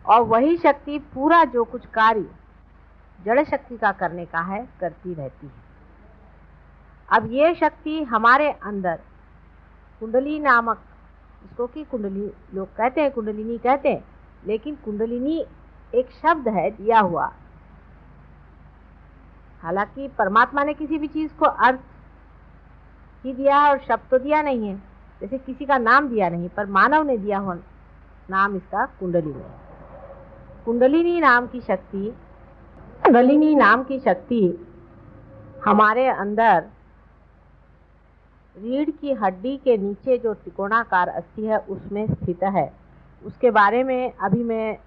और वही शक्ति पूरा जो कुछ कार्य जड़ शक्ति का करने का है करती रहती है। अब ये शक्ति हमारे अंदर कुंडली नामक, इसको की कुंडली लोग कहते हैं, कुंडलिनी कहते हैं, लेकिन कुंडलिनी एक शब्द है दिया हुआ। हालांकि परमात्मा ने किसी भी चीज को अर्थ ही दिया है और शब्द तो दिया नहीं है, जैसे किसी का नाम दिया नहीं, पर मानव ने दिया हुआ नाम इसका कुंडलिनी। कुंडलिनी नाम की शक्ति हमारे अंदर रीढ़ की हड्डी के नीचे जो त्रिकोणाकार अस्थि है उसमें स्थित है। उसके बारे में अभी मैं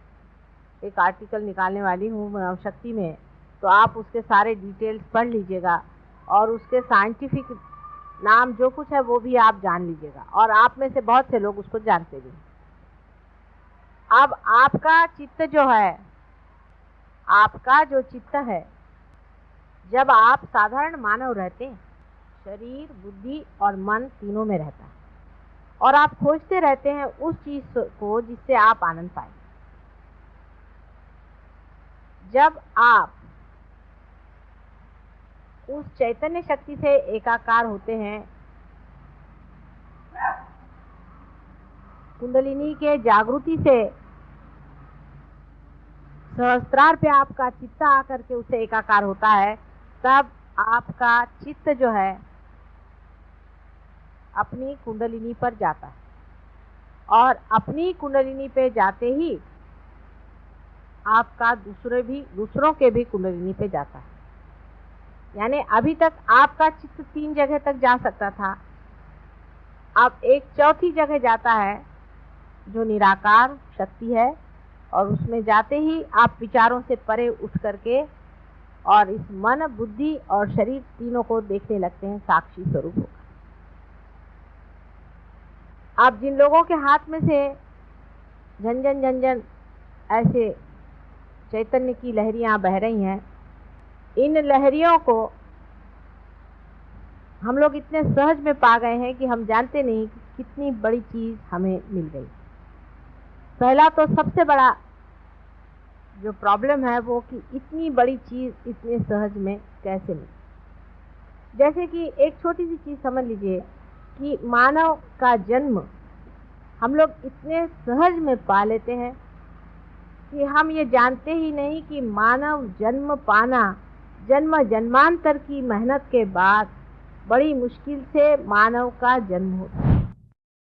एक आर्टिकल निकालने वाली हूँ मानव शक्ति में, तो आप उसके सारे डिटेल्स पढ़ लीजिएगा और उसके साइंटिफिक नाम जो कुछ है वो भी आप जान लीजिएगा, और आप में से बहुत से लोग उसको जानते भी। अब आपका चित्त जो है, आपका जो चित्त है, जब आप साधारण मानव रहते हैं, शरीर बुद्धि और मन तीनों में रहता है, और आप खोजते रहते हैं उस चीज को जिससे आप आनंद पाए। जब आप उस चैतन्य शक्ति से एकाकार होते हैं, कुंडलिनी के जागृति से सहस्त्रार पे आपका चित्त आकर के उससे एकाकार होता है, तब आपका चित्त जो है अपनी कुंडलिनी पर जाता है, और अपनी कुंडलिनी पे जाते ही आपका दूसरों के भी कुंडलिनी पे जाता है। यानी अभी तक आपका चित्त 3 जगह तक जा सकता था, अब एक चौथी जगह जाता है जो निराकार शक्ति है, और उसमें जाते ही आप विचारों से परे उठ करके और इस मन बुद्धि और शरीर तीनों को देखने लगते हैं साक्षी स्वरूप होकर। अब जिन लोगों के हाथ में से झंझन झंझन ऐसे चैतन्य की लहरियां बह रही हैं, इन लहरियों को हम लोग इतने सहज में पा गए हैं कि हम जानते नहीं कि कितनी बड़ी चीज हमें मिल गई। पहला तो सबसे बड़ा जो प्रॉब्लम है वो कि इतनी बड़ी चीज इतने सहज में कैसे मिली। जैसे कि एक छोटी सी चीज समझ लीजिए कि मानव का जन्म हम लोग इतने सहज में पा लेते हैं कि हम ये जानते ही नहीं कि मानव जन्म पाना जन्म जन्मांतर की मेहनत के बाद बड़ी मुश्किल से मानव का जन्म होता है।